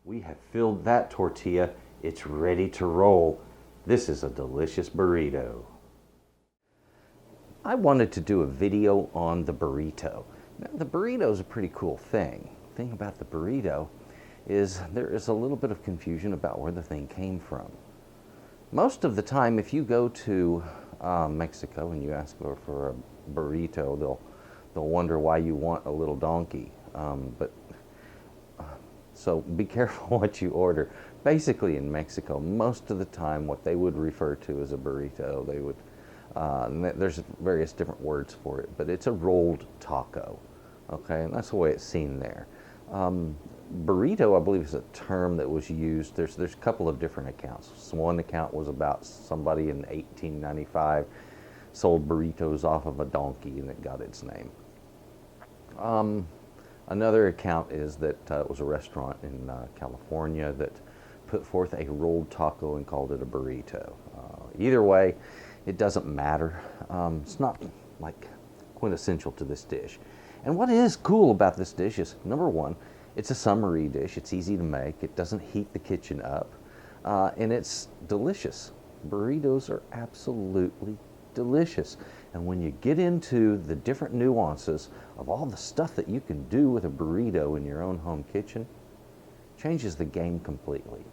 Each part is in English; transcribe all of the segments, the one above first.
We have filled that tortilla. It's ready to roll. This is a delicious burrito. I wanted to do a video on the burrito. Now, the burrito is a pretty cool thing. The thing about the burrito is there is a little bit of confusion about where the thing came from. Most of the time, if you go to Mexico and you ask for a burrito, they'll wonder why you want a little donkey. So be careful what you order. Basically, in Mexico, most of the time, what they would refer to as a burrito, they would. There's various different words for it, but it's a rolled taco. Okay, and that's the way it's seen there. Burrito, I believe, is a term that was used. There's a couple of different accounts. So one account was about somebody in 1895 sold burritos off of a donkey, and it got its name. Another account is that it was a restaurant in California that put forth a rolled taco and called it a burrito. Either way, it doesn't matter. It's not like quintessential to this dish. And what is cool about this dish is, number one, it's a summery dish. It's easy to make. It doesn't heat the kitchen up. And it's delicious. Burritos are absolutely delicious. And when you get into the different nuances of all the stuff that you can do with a burrito in your own home kitchen, changes the game completely.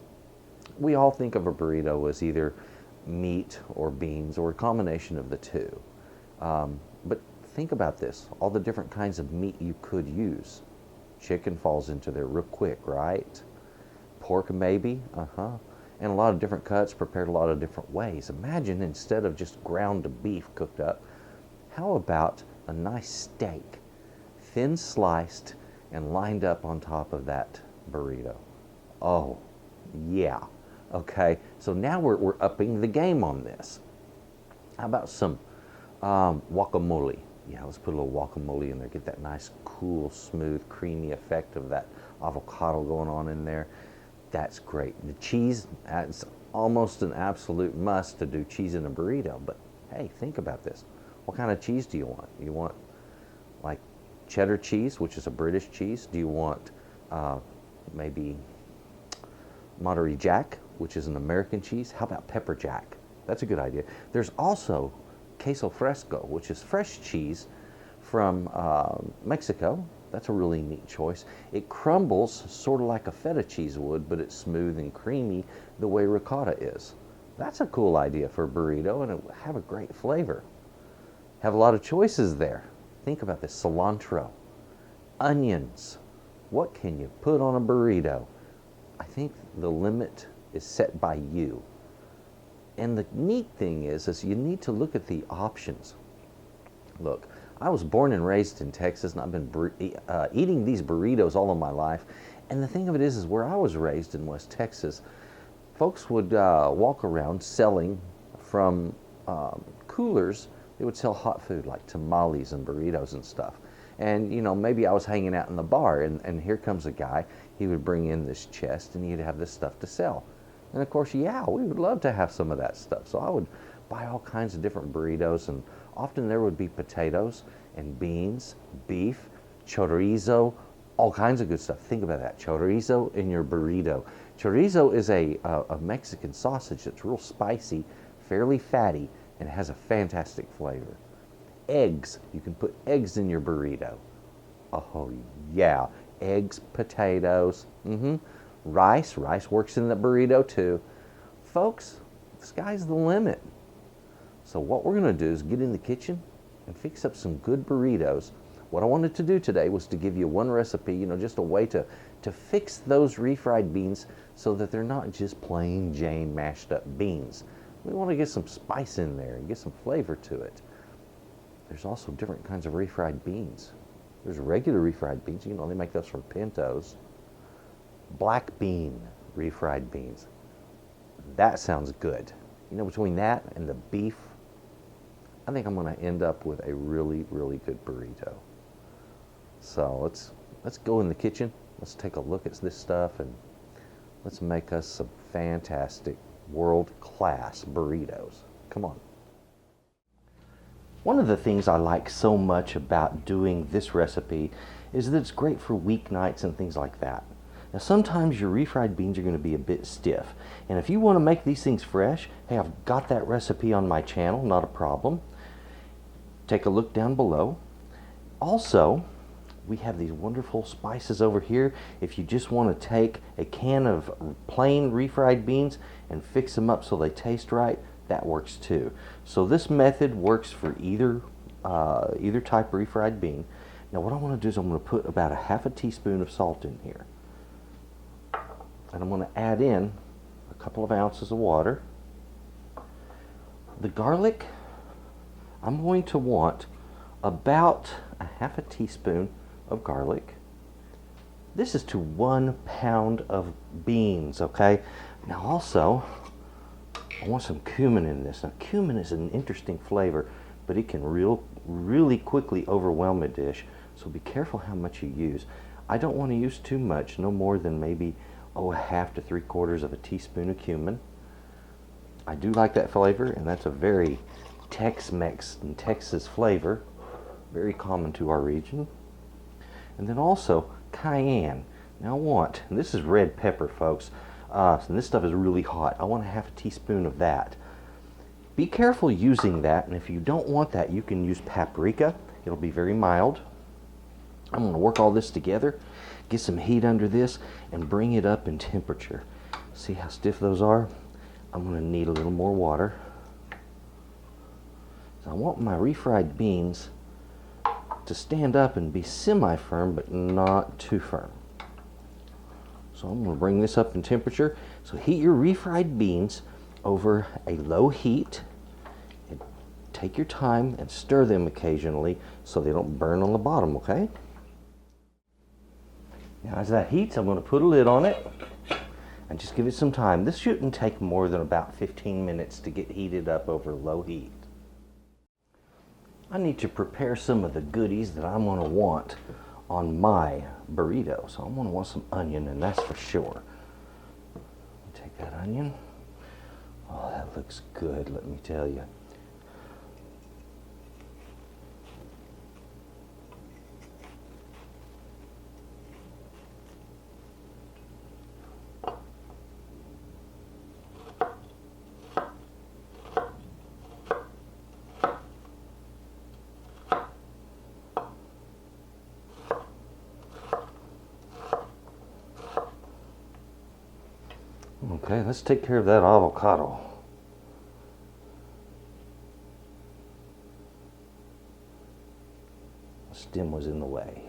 We all think of a burrito as either meat or beans or a combination of the two. But think about this, all the different kinds of meat you could use. Chicken falls into there real quick, right? Pork maybe, and a lot of different cuts prepared a lot of different ways. Imagine instead of just ground beef cooked up, how about a nice steak, thin sliced and lined up on top of that burrito? Oh, yeah. Okay, so now we're upping the game on this. How about some guacamole? Yeah, let's put a little guacamole in there, get that nice, cool, smooth, creamy effect of that avocado going on in there. That's great. The cheese, it's almost an absolute must to do cheese in a burrito, but hey, think about this. What kind of cheese do you want? You want like cheddar cheese, which is a British cheese? Do you want maybe Monterey Jack, which is an American cheese? How about pepper jack? That's a good idea. There's also queso fresco, which is fresh cheese from Mexico. That's a really neat choice. It crumbles sort of like a feta cheese would, but it's smooth and creamy the way ricotta is. That's a cool idea for a burrito, and it will have a great flavor. Have a lot of choices there. Think about this: cilantro, onions. What can you put on a burrito? I think the limit is set by you. And the neat thing is you need to look at the options. Look, I was born and raised in Texas, and I've been eating these burritos all of my life. And the thing of it is where I was raised in West Texas, folks would walk around selling from coolers. They would sell hot food like tamales and burritos and stuff. And, you know, maybe I was hanging out in the bar, and here comes a guy. He would bring in this chest, and he'd have this stuff to sell. And of course, yeah, we would love to have some of that stuff. So I would buy all kinds of different burritos, and often there would be potatoes and beans, beef, chorizo, all kinds of good stuff. Think about that, chorizo in your burrito. Chorizo is a Mexican sausage that's real spicy, fairly fatty, and has a fantastic flavor. Eggs, you can put eggs in your burrito. Oh yeah, eggs, potatoes, rice works in the burrito too. Folks, the sky's the limit. So what we're gonna do is get in the kitchen and fix up some good burritos. What I wanted to do today was to give you one recipe, you know, just a way to fix those refried beans so that they're not just plain Jane mashed up beans. We want to get some spice in there and get some flavor to it. There's also different kinds of refried beans. There's regular refried beans, you know, they make those from pintos. Black bean refried beans. That sounds good. You know, between that and the beef, I think I'm going to end up with a really, really good burrito. So let's go in the kitchen. Let's take a look at this stuff and let's make us some fantastic world-class burritos. Come on. One of the things I like so much about doing this recipe is that it's great for weeknights and things like that. Now sometimes your refried beans are going to be a bit stiff, and if you want to make these things fresh, hey, I've got that recipe on my channel, not a problem. Take a look down below. Also, we have these wonderful spices over here. If you just want to take a can of plain refried beans and fix them up so they taste right, that works too. So this method works for either type of refried bean. Now what I want to do is I'm going to put about a half a teaspoon of salt in here. And I'm going to add in a couple of ounces of water. The garlic, I'm going to want about a half a teaspoon of garlic. This is to 1 pound of beans, okay? Now also, I want some cumin in this. Now cumin is an interesting flavor, but it can really quickly overwhelm a dish, so be careful how much you use. I don't want to use too much, no more than maybe a half to 3/4 of a teaspoon of cumin. I do like that flavor, and that's a very Tex-Mex and Texas flavor, very common to our region. And then also cayenne. Now I want, and this is red pepper, folks, and this stuff is really hot. I want a half a teaspoon of that. Be careful using that, and if you don't want that, you can use paprika. It'll be very mild. I'm going to work all this together, get some heat under this, and bring it up in temperature. See how stiff those are? I'm going to need a little more water. So I want my refried beans to stand up and be semi-firm, but not too firm. So I'm going to bring this up in temperature. So heat your refried beans over a low heat. And take your time and stir them occasionally so they don't burn on the bottom, okay? Now as that heats, I'm going to put a lid on it and just give it some time. This shouldn't take more than about 15 minutes to get heated up over low heat. I need to prepare some of the goodies that I'm going to want on my burrito. So I'm going to want some onion, and that's for sure. Take that onion. Oh, that looks good, let me tell you. Okay, let's take care of that avocado. The stem was in the way.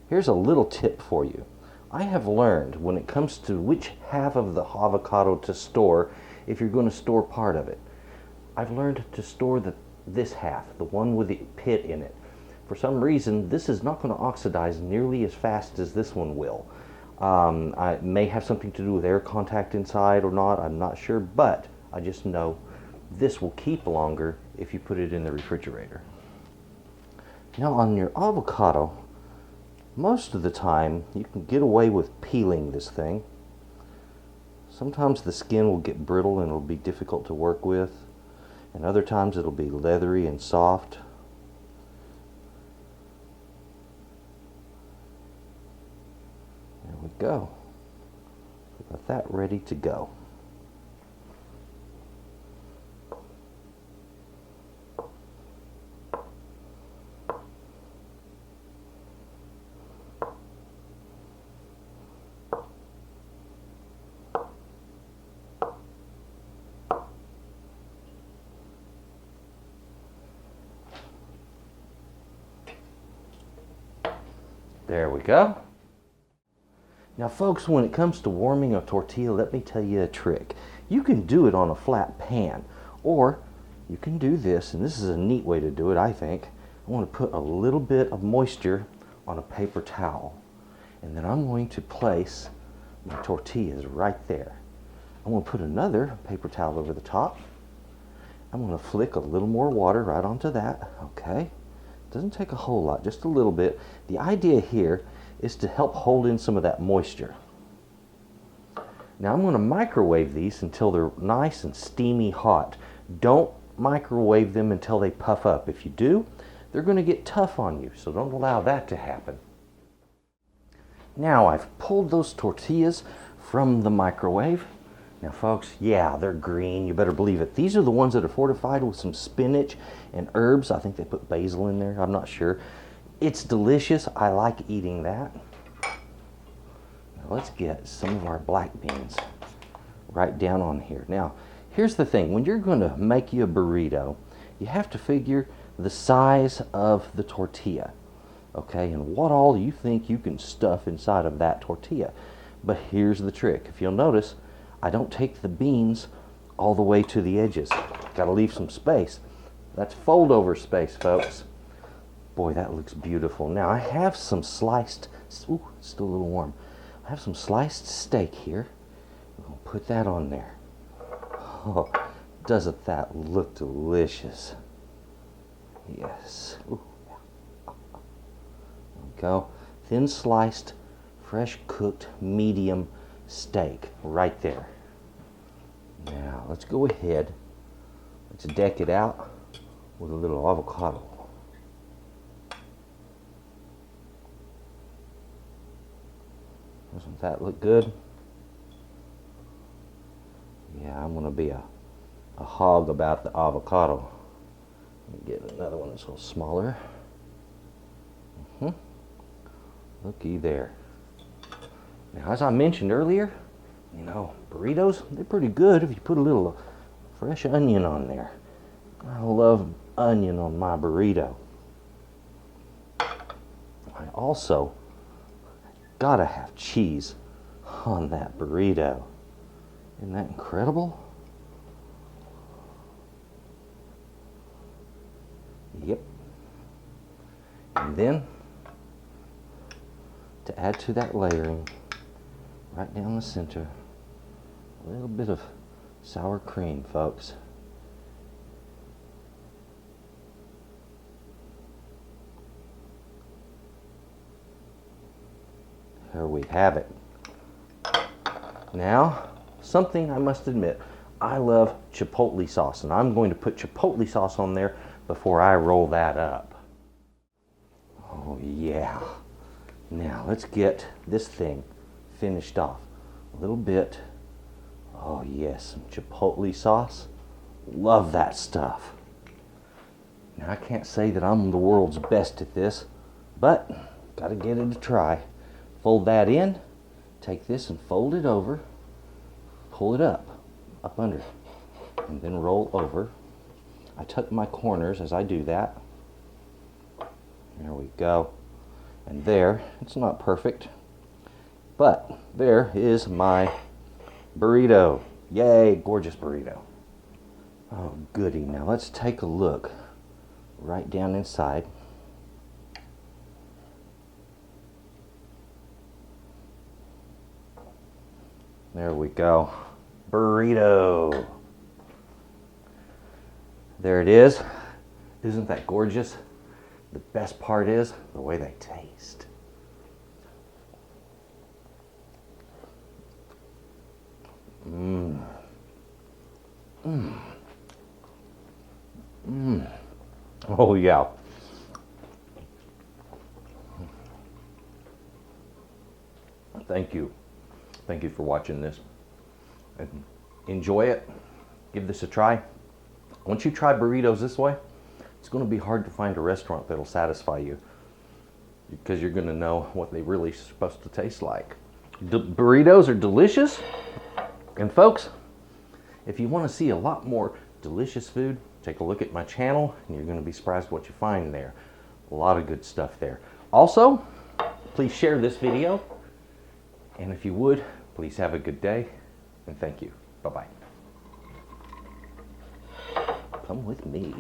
Here's a little tip for you. I have learned when it comes to which half of the avocado to store, if you're going to store part of it, I've learned to store this half, the one with the pit in it. For some reason, this is not going to oxidize nearly as fast as this one will. It may have something to do with air contact inside or not, I'm not sure, but I just know this will keep longer if you put it in the refrigerator. Now on your avocado, most of the time you can get away with peeling this thing. Sometimes the skin will get brittle and it'll be difficult to work with, and other times it'll be leathery and soft. There we go. We got that ready to go. There we go. Now folks, when it comes to warming a tortilla, let me tell you a trick. You can do it on a flat pan, or you can do this, and this is a neat way to do it, I think. I want to put a little bit of moisture on a paper towel, and then I'm going to place my tortillas right there. I'm going to put another paper towel over the top. I'm going to flick a little more water right onto that, okay? Doesn't take a whole lot, just a little bit. The idea here is to help hold in some of that moisture. Now I'm going to microwave these until they're nice and steamy hot. Don't microwave them until they puff up. If you do, they're going to get tough on you, so don't allow that to happen. Now I've pulled those tortillas from the microwave. Now folks, yeah, they're green, you better believe it. These are the ones that are fortified with some spinach and herbs. I think they put basil in there, I'm not sure. It's delicious, I like eating that. Now let's get some of our black beans right down on here. Now, here's the thing, when you're gonna make you a burrito, you have to figure the size of the tortilla, okay, and what all you think you can stuff inside of that tortilla. But here's the trick, if you'll notice, I don't take the beans all the way to the edges. Gotta leave some space. That's fold over space, folks. Boy, that looks beautiful. Now I have some sliced, ooh, still a little warm. I have some sliced steak here. We'll put that on there. Oh, doesn't that look delicious? Yes. Ooh. There we go. Thin sliced, fresh cooked, medium steak right there. Now let's go ahead, let's deck it out with a little avocado. Doesn't that look good? Yeah, I'm gonna be a hog about the avocado. Let me get another one that's a little smaller. Looky there. Now, as I mentioned earlier, you know, burritos, they're pretty good if you put a little fresh onion on there. I love onion on my burrito. I also gotta have cheese on that burrito. Isn't that incredible? Yep. And then, to add to that layering, right down the center, a little bit of sour cream, folks. There we have it. Now, something I must admit, I love chipotle sauce, and I'm going to put chipotle sauce on there before I roll that up. Oh yeah. Now let's get this thing finished off. A little bit, oh yes, some chipotle sauce. Love that stuff. Now I can't say that I'm the world's best at this, but gotta get it a try. Fold that in, take this and fold it over, pull it up under, and then roll over. I tuck my corners as I do that. There we go. And there, it's not perfect, but there is my burrito. Yay, gorgeous burrito. Oh goody, now let's take a look right down inside. There we go, burrito. There it is. Isn't that gorgeous? The best part is the way they taste. Oh yeah. Thank you. Thank you for watching this. And enjoy it. Give this a try. Once you try burritos this way, it's going to be hard to find a restaurant that'll satisfy you, because you're going to know what they really supposed to taste like. Burritos are delicious. And folks, if you want to see a lot more delicious food, take a look at my channel and you're going to be surprised what you find there. A lot of good stuff there. Also, please share this video. And if you would, please have a good day. And thank you. Bye-bye. Come with me.